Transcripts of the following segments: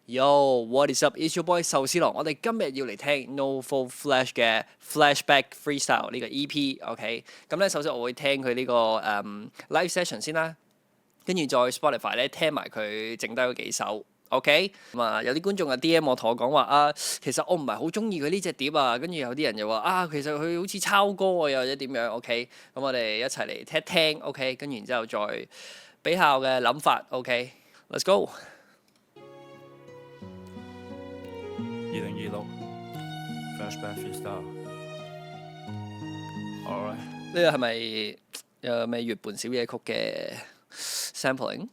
Yo, what is up? It's your boy壽司郎。我哋今日要嚟聽 No Full Flash 嘅 Flashback Freestyle 呢個 EP，OK？咁咧，首先我會聽佢呢個live session 先啦，跟住再 Spotify 咧聽埋佢剩低嗰幾首。OK， 咁啊有啲觀眾啊 DM 我同我講話啊，其實我唔係好中意佢呢隻碟啊，跟住有啲人又話啊，其實佢好似抄歌啊，又或者點樣 OK， 咁我哋一齊嚟聽聽 OK， 跟住然之後再俾下我嘅諗法 OK，Let's go。2026 Flashback Freestyle。Alright， 呢個係咪有咩月半小夜曲嘅 sampling？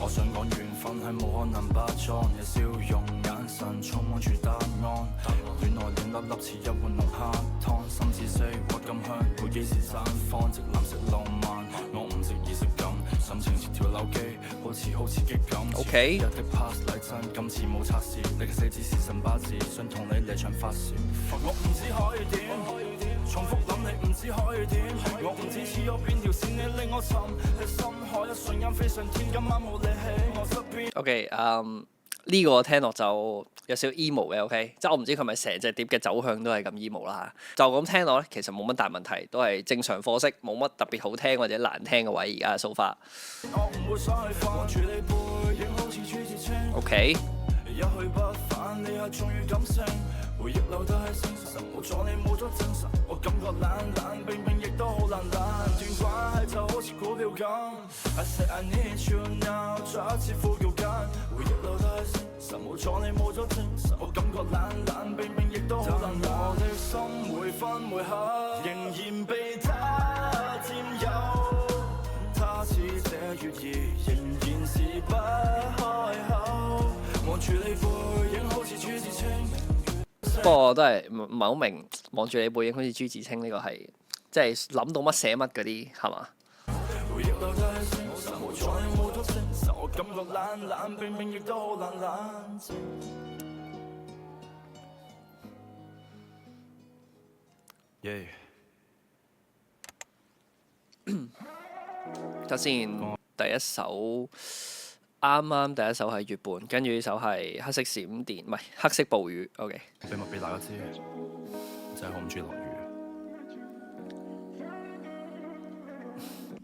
我想講緣分係冇可能包裝嘅笑容，眼神充滿住答案。原來亂粒粒似一碗濃蝦湯，心似四鬱咁香，會幾時綻放？直藍色浪漫，我唔識儀式感，心情似條扭機，好似激感。OK。一滴 pass 禮真，今次冇測試，你嘅四字是神巴字，想同你嚟場發燒。我唔知可以點，重複諗你唔知可以點，我唔知似有邊條線你令我沉喺深海，一瞬間飛上天，今晚冇你喺我側邊。OK，呢個聽落就有少少 emo 嘅 OK， 即係我唔知佢咪成隻碟嘅走向都係咁 emo 啦嚇。就咁聽落咧，其實冇乜大問題，都係正常貨色，冇乜特別好聽或者難聽嘅位。而家 so far。OK。一去不返，你係終於感性，回憶留低喺心神，冇咗你冇咗精神，我感覺冷冰冰，亦都好冷。斷關係就好似股票咁 I said I need you now， 再一次呼叫緊，回憶留低喺心神，冇咗你冇咗精神，我感覺冷冰冰，亦都好冷。我的心每分每刻仍然被他佔有，他似這月兒仍然是不開口。不過都係唔係好明，望住你背影好似朱自清呢個係，即係諗到乜寫乜嗰啲係嘛？睇先，第一首。啱第一首係月半，跟住呢首係黑色閃電，唔係黑色暴雨。OK。秘密俾大家知，真係好唔中意落雨。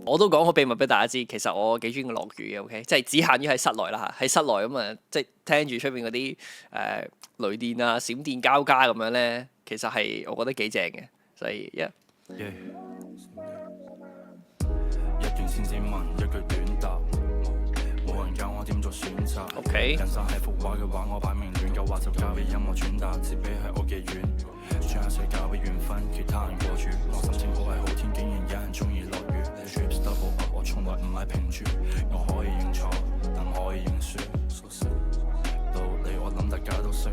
我都講好秘密俾大家知，其實我幾中意落雨嘅。OK， 即係只限於喺室內啦嚇，喺室內咁啊，即係聽住出邊嗰啲雷電啊、閃電交加咁樣咧，其實係我覺得幾正嘅，所以一段千字文，一句短答。冇人教我點做選擇。OK。人生係幅畫嘅話，我擺明亂嘅話就交俾音樂傳達，接俾係我嘅願。將一切交俾緣分，其他人過住。我心情好係好天，竟然有人中意落雨。Trips double up， 我從來唔係評住。我可以認錯，但可以認輸。道理我諗大家都識。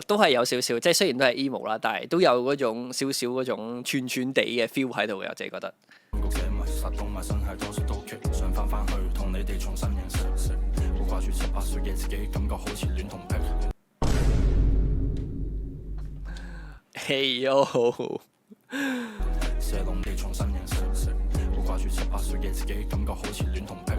都係有少少，即係雖然都係 emo 啦，但係都有嗰種少少嗰種串串地嘅 feel 喺度嘅，我自己覺得。殺到埋身係多數都棘，想翻去同你哋重新認識。好掛住18歲嘅自己，感覺好似戀童癖。Hey yo， 射龍地重新認識。好掛住18歲嘅自己，感覺好似戀童癖。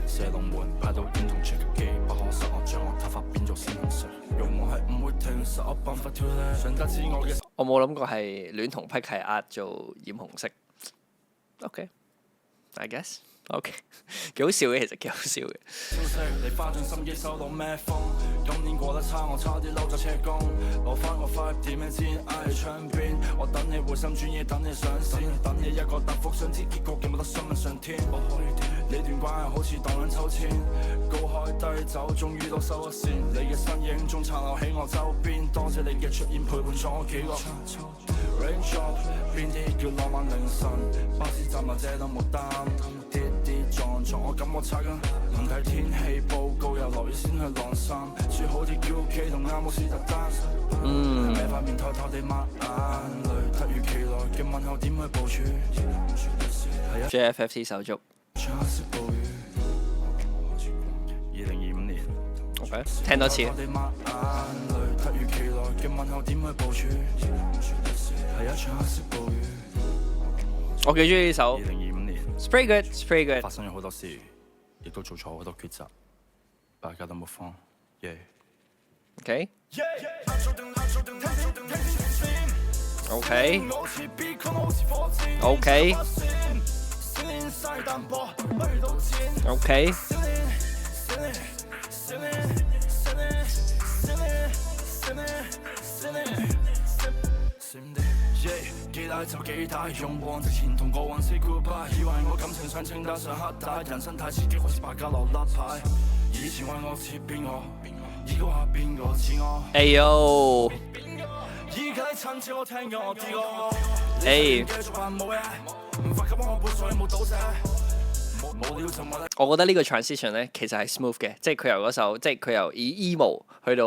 射龍門派到戀童 check 機，不可實我將我頭髮變做鮮紅色。用我係唔會停實，我辦法跳咧。想得知我嘅。我冇諗過係戀童癖係壓做染紅色。OK，I guess。OK， 幾好笑嘅，其實幾好笑嘅。你花盡心機收到咩風？今年過得差，我差啲嬲咗車工。攞翻個5點嘅先嗌窗邊，我等你回心轉意，等你上線，等你一個答覆，想知結局嘅冇得詢問上天。我可以點？呢段關係好似當緊抽籤，高開低走，終於都收咗線。你嘅身影仲殘留喺我周邊，多謝你嘅出現陪伴咗我幾個。Range up， 邊啲叫浪漫凌晨？巴士站或者燈木單，跌撞，我感覺差緊。唔睇天氣報告，又落雨先去晾衫，説好啲叫 K 同啱姆斯特丹。孭塊面偷偷地抹眼淚，突如其來嘅問候點去部署？ JFFT 手足。2025年。OK， 聽多次。突如其來嘅問候點去部署？係一場黑色暴雨。我幾中意呢首。2025年 It's pretty good, it's pretty good。發生咗好多事，亦都做錯好多抉擇，大家都冇放，yeah。 OK OK OK OK。幾大就幾大，勇往直前同過往 say goodbye。以為我感情上清單上黑帶，人生太刺激好似百家樂甩牌。以前話我似邊個，而家話邊個似我。哎呦！依家啲親戚我聽咗我啲歌，你繼續話冇嘢，唔發給我背水冇倒瀉。我覺得呢個 transition 咧其實係 smooth 嘅，即係佢由嗰首，即係佢由 emo 去到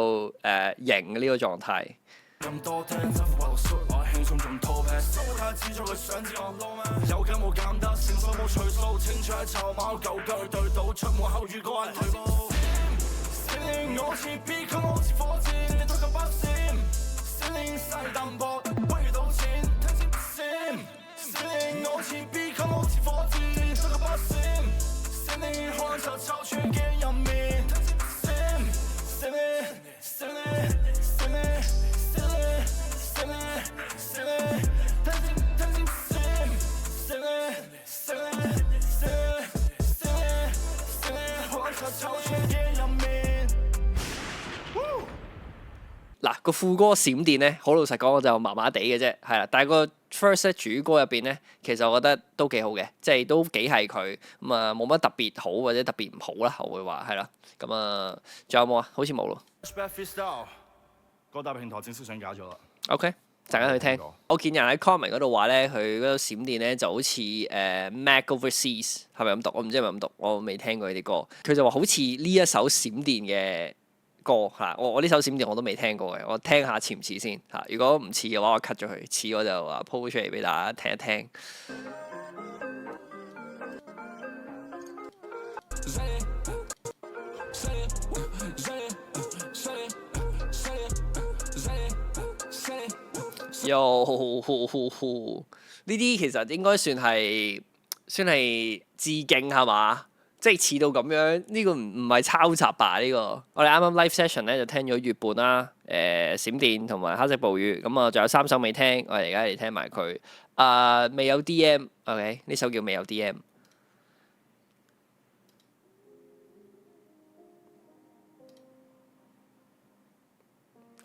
型嘅呢個狀態。咁多聽真苦話落衰，我輕鬆仲拖劈，生活太自在，佢想知我撈咩？有緊冇減得，成數冇除數，清楚係籌碼，舊腳對賭，出門口預告係退步。我似 B 級，我似火箭，你推緊北線，閃電細淡薄，不如賭錢，聽先閃。我似 B 級，我似火箭，你推緊北線，閃電看就抽穿機入面，聽先閃。嗱，個副歌閃電咧，好老實講我就麻麻地嘅啫，係啦。但係個 first 咧主歌入邊咧，其實我覺得都幾好嘅，即係都幾係佢咁啊，冇乜特別好或者特別唔好啦，我會話係啦。咁啊，仲有冇啊？好似冇咯。各大平台正式上架咗啦。OK， 陣間去聽。我見人喺 comment 嗰度話咧，佢嗰個閃電咧就好似Mac Overseas 係咪咁讀？我唔知係咪咁讀，我未聽過呢啲歌。佢就話好似呢一首閃電嘅歌嚇，我呢首閃電我都未聽過嘅，我聽下似唔似先嚇。如果唔似嘅話，我 cut 咗佢；似我就話 po 出嚟俾大家聽一聽。呢啲其實應該算係致敬係嘛？即係似到咁樣，呢個唔係抄襲吧？呢個我哋啱啱 live session 咧就聽咗月半啦，閃電同埋黑色暴雨，咁啊仲有3首未聽，我哋而家嚟聽埋佢。未有 DM，OK， 呢首叫未有 DM。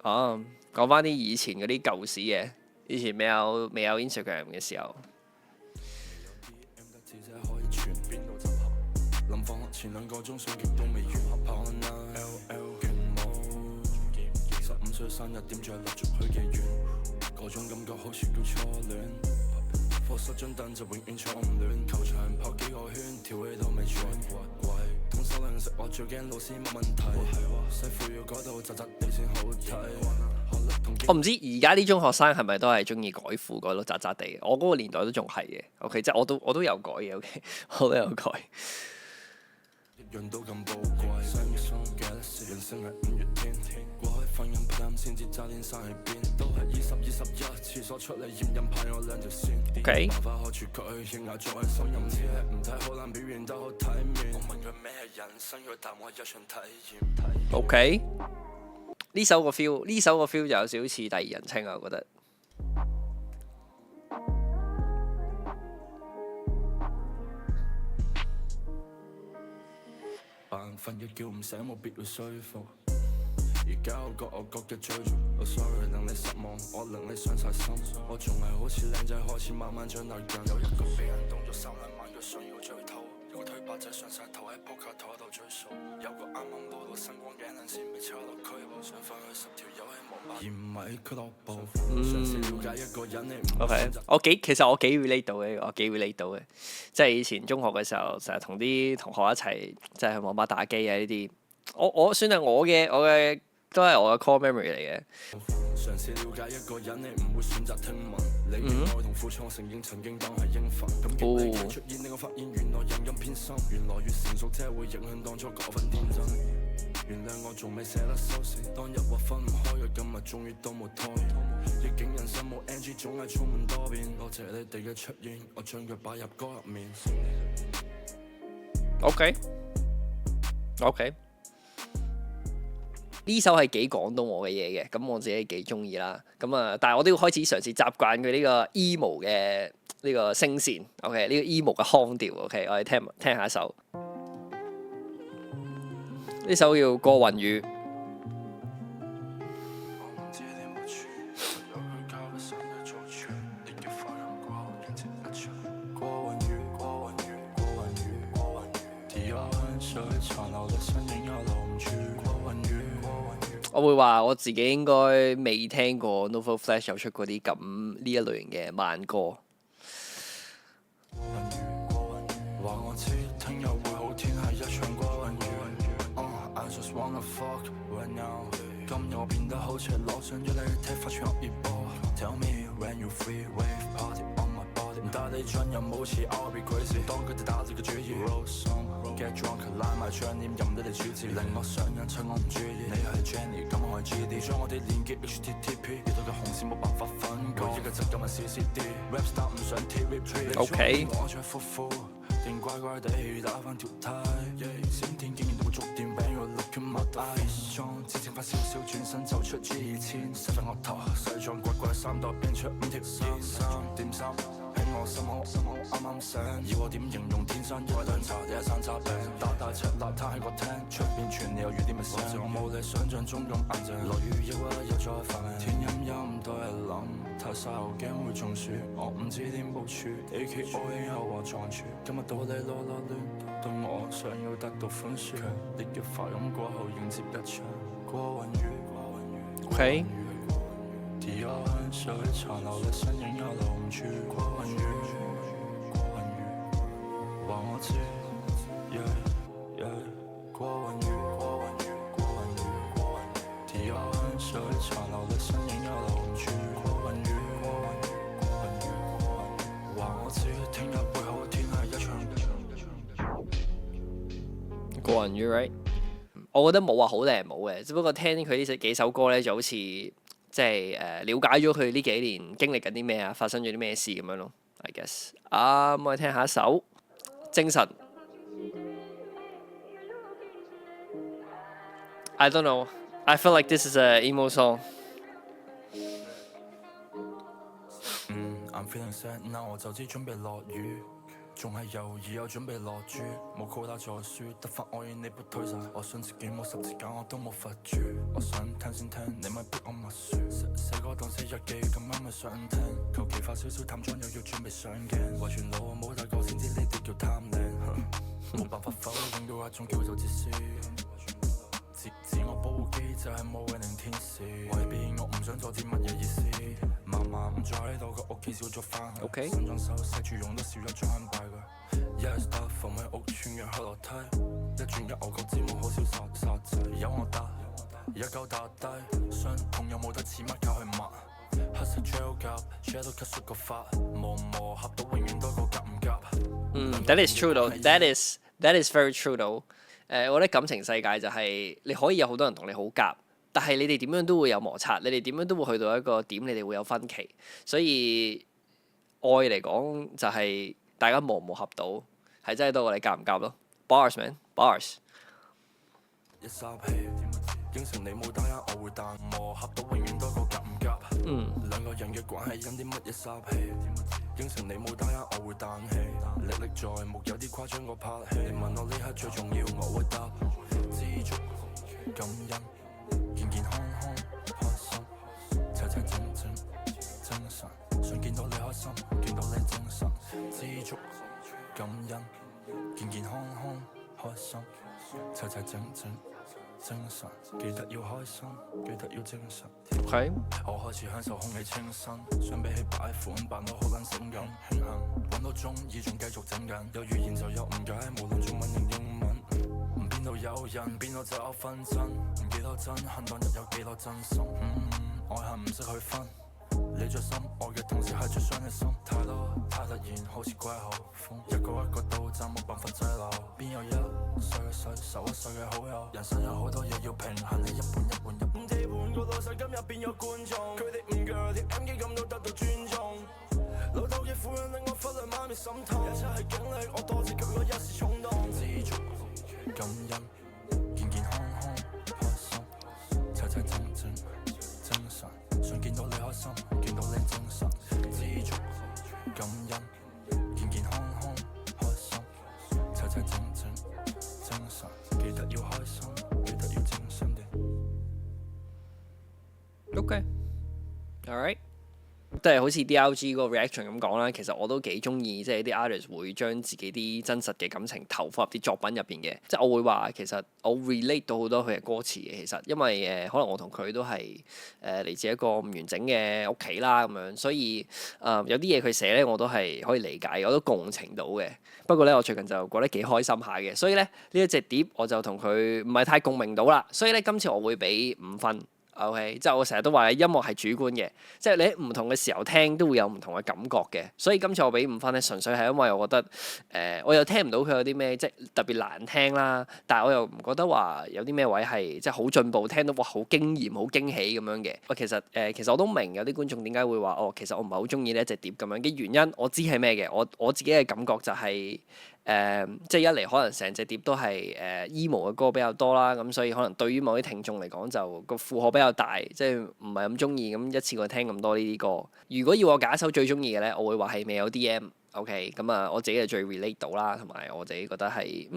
哦，講翻啲以前嗰啲舊史嘅，以前未有 Instagram 嘅時候。前2個鐘上極都未完，LL 勁舞，15歲生日點着蠟燭許嘅願，嗰種感覺好似叫初戀。課室張凳就永遠坐唔亂，球場跑幾個圈，跳起都未轉。統收零食我最驚老師問問題，西褲要改到窄窄地先好睇。我唔知而家啲中學生係咪都係中意改褲改到窄窄地？我嗰個年代都仲係嘅。OK， 即係我都有改嘅。OK， 我都有改。樣都咁寶貴，人生係5月天，過去瞓緊拍先至揸天生喺邊，都係20、21，廁所出嚟驗孕派我2條線。OK。辦法可處佢，應牙作為心任知唔睇好難表現得好體面。我問佢咩係人生，佢答我一場體驗。OK。呢首個 feel 就有少少似第二人稱啊，我覺得。瞓一覺唔醒，冇必要說服。而家我各有各嘅追逐。我 sorry 令你失望，我令你傷晒心。我仲係好似靚仔，開始慢慢長大緊。有一個俾人動咗3兩萬，佢想要追討。有個推白仔上晒頭喺撲克台度追數。有個啱啱攞到星光頸輪先被抽落區，想翻去10條友喺網吧，而唔係俱樂部。嘗試了解一個人你唔 OK， 其實我幾 relate 到嘅，我幾 relate 到嘅。即係以前中學嘅時候，成日同啲同學一齊即係去網吧打機啊呢啲。我算係我嘅都係我嘅 core memory 嚟嘅。嘗試了解一個人，你唔會選擇聽聞。你嘅愛同苦衷，承認曾經當係應份。咁經歷嘅出現，令我發現原來人咁偏心。原來越成熟，車會影響當初嗰份天真。原諒我仲未捨得收線，當日話分唔開嘅今日，終於都冇拖延。亦境人生冇 NG，總係充滿多變。多謝你哋嘅出現，我將佢擺入歌入面。OK，呢首係幾講到我嘅嘢嘅，咁我自己幾中意啦。咁啊，但係我都要開始嘗試習慣佢呢個 emo 嘅呢個聲線。OK，呢個 emo 嘅腔調。OK，我哋聽下一首。呢首叫《過雲雨》。我會話我自己應該未聽過 Novel Flash 有出過啲咁呢一類型嘅慢歌。帶你進入舞池 I'll be crazy， 當佢哋打你嘅主意 Roll song，get drunk， 拉埋窗簾任你哋主持，令我上癮趁我唔注意。你係 Jenny， 咁我係 GD， 將我哋連結 HTTP， 遇到嘅紅線冇辦法分割，唯一嘅質感係 CCD，rap star 唔想 TVP。OK。我着褲褲，定怪怪地打翻條呔，閃電竟然都會觸電 ，when you look in my eyes， 裝只剩翻少少，轉身就出 G2000，塞翻我頭，西裝骨骨三袋變出5條2、3點3。我心口啱啱醒，要我點形容天生一涼茶，一山楂餅，打大赤邋遢喺個廳，出邊傳你有雨點嘅聲，我冇你想象中咁硬淨，落雨抑鬱又再發明，天陰陰多日諗，太曬又驚會中暑，我唔知點部署 ，AKO 又話撞柱，今日到你囉囉攣，對我想要得到寬恕，強烈嘅發音過後迎接一場過雲雨。OK。地下香水殘留嘅身影又留唔住，過雲雨，過雲雨，話我知，過雲雨，過雲雨，過雲雨，過雲雨，地下香水殘留嘅身影又留唔住，過雲雨，過雲雨，過雲雨，話我知，聽日會好天係一場過雲雨 right？ 我覺得冇話好定係冇嘅，只不過聽佢呢幾首歌咧就好似。即係了解咗佢呢幾年經歷緊啲咩啊，發生咗啲咩事咁樣咯。I guess 咁我哋聽下一首精神。I don't know. I feel like this is a emo song. I'm feeling sad now， 我就知準備落雨。仲係猶豫又準備落注，冇 quota 再輸，得返我與你不推晒。我信自己冇十字架，我都冇罰住。我想聽先聽，你咪逼我默書。寫歌當寫日記，咁啱咪想聽。求其化少少淡妝，又要準備上鏡。遺傳路我冇大個先知呢啲叫貪靚。冇辦法否認到一種叫做自私。自我保護機制係冇嘅靈天使。外邊我唔想阻止乜嘢意思。媽媽唔再喺度，個屋企少咗翻去。新裝修寫住用得少咗張拜佢。Yes， 搭房喺屋村嘅開樓梯，一轉一我個字幕好少殺仔，有我打，而家夠打低，傷痛有冇得似乜靠去抹？黑色 gel 夾 shadow cut 出個髮，磨合到永遠多過夾唔夾。That is true though. That is very true though. 我覺得感情世界就係你可以有好多人同你好夾。但係你哋點樣都會有摩擦，你哋點樣都會去到一個點，你哋會有分歧。所以愛嚟講就係大家磨唔磨合到，係真係多過你夾唔夾咯。Bars man bars。一霎氣，應承你冇打壓，我會彈磨合到永遠多過夾唔夾。兩個人嘅關係因啲乜嘢霎氣？應承你冇打壓，我會彈氣，歷歷在目，有啲誇張過拍戲。你問我呢刻最重要，我會答知足感恩。健健康康開心，齊齊整整精神，想見到你開心，見到你精神，知足感恩，健健康康開心，齊齊整整精神，記得要開心，記得要精神。Okay. 我開始享受空氣清新，相比起擺款扮到好撚性感，慶幸揾到中意仲繼續整緊，有語言就有誤解，無論中文定英文。邊度有人，邊度就有紛爭，唔幾多憎恨，當日有幾多真心。愛恨唔識去分，你最深愛嘅同時係最傷嘅心。太多太突然，好似季候風，一個一個到站冇辦法滯留。邊有一歲嘅歲，受一歲嘅好友，人生有好多嘢要平衡，你一半一半一半。換個老細今日變咗觀眾，佢哋唔鋸啲 M 記咁都得到尊重。老豆嘅苦令我忽略媽咪心痛，一切係經歷，我多謝佢嗰一時衝動。知足感恩，健健康康開心，齊齊整整精神，想見到你開心，見到你精神。知足感恩，健健康康開心，齊齊整整精神，記得要開心，記得要精神啲。OK，all right。都係好似 DLG 嗰個 reaction 咁講啦，其實我都幾中意，即係啲 artist 會將自己啲真實嘅感情投放入啲作品入邊嘅。即係我會話其實我 relate 到好多佢嘅歌詞嘅。其實因為可能我同佢都係嚟自一個唔完整嘅屋企啦咁樣，所以有啲嘢佢寫咧我都係可以理解，我都共情到嘅。不過咧我最近就覺得幾開心下嘅，所以咧呢一隻碟我就同佢唔係太共鳴到啦。所以咧今次我會俾5分。OK，即係我成日都話音樂係主觀嘅，即係你喺唔同嘅時候聽都會有唔同嘅感覺嘅，所以今次我俾5分咧，純粹係因為我覺得我又聽唔到佢有啲咩即係特別難聽啦，但係我又唔覺得話有啲咩位係即係好進步，聽到哇好驚豔、好驚喜咁樣嘅。其實我都明有啲觀眾點解會話其實我唔係好中意呢一隻碟咁樣嘅原因，我知係咩嘅，我自己嘅感覺就係。即係一嚟可能成隻碟都係emo 嘅歌比較多啦，咁所以可能對於某啲聽眾嚟講就個負荷比較大，即係唔係咁中意咁一次過聽咁多呢啲歌。如果要我揀一首最中意嘅咧，我會話係未有 DM。OK， 咁啊我自己係最 relate 到啦，同埋我自己覺得係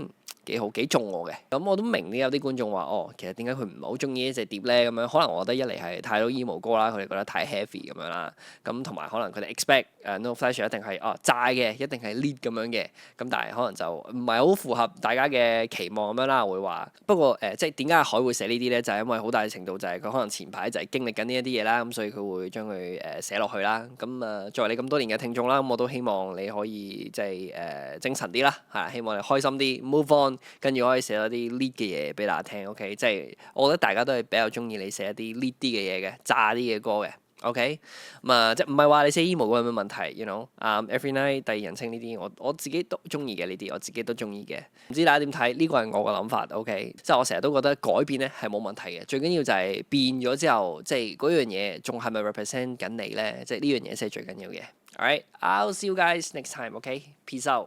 幾好幾中我嘅。咁我都明有啲觀眾話其實點解佢唔係好中意呢隻碟咧？咁樣可能我覺得一嚟係太多 emo 歌啦，佢哋覺得太 heavy 咁樣啦。咁同埋可能佢哋 expect No Flash 一定係炸嘅，一定係 lead 咁樣嘅。咁但係可能就唔係好符合大家嘅期望咁樣啦。我會話不過即係點解海會寫呢啲咧？就係因為好大程度就係佢可能前排就係經歷緊呢一啲嘢啦，咁所以佢會將佢寫落去啦。咁作為你咁多年嘅聽眾啦，咁我都希望你可以即係精神啲啦，係希望你開心啲 move on。跟住可以寫一啲 lead 嘅嘢俾大家聽 ，OK？ 即係我覺得大家都係比較中意你寫一啲 lead 啲嘅嘢嘅，炸啲嘅歌嘅 ，OK？即係唔係話你寫 emo 有咩問題 ，you know？Every night 第二人稱呢啲，我自己都中意嘅呢啲，我自己都中意嘅。唔知大家點睇？呢個係我嘅諗法，OK？即係我成日都覺得改變咧係冇問題嘅，最緊要就係變咗之後，即係嗰樣嘢仲係咪 represent 緊你咧？即係呢樣嘢先係最緊要嘅。Alright，I'll see you guys next time，OK？Peace out。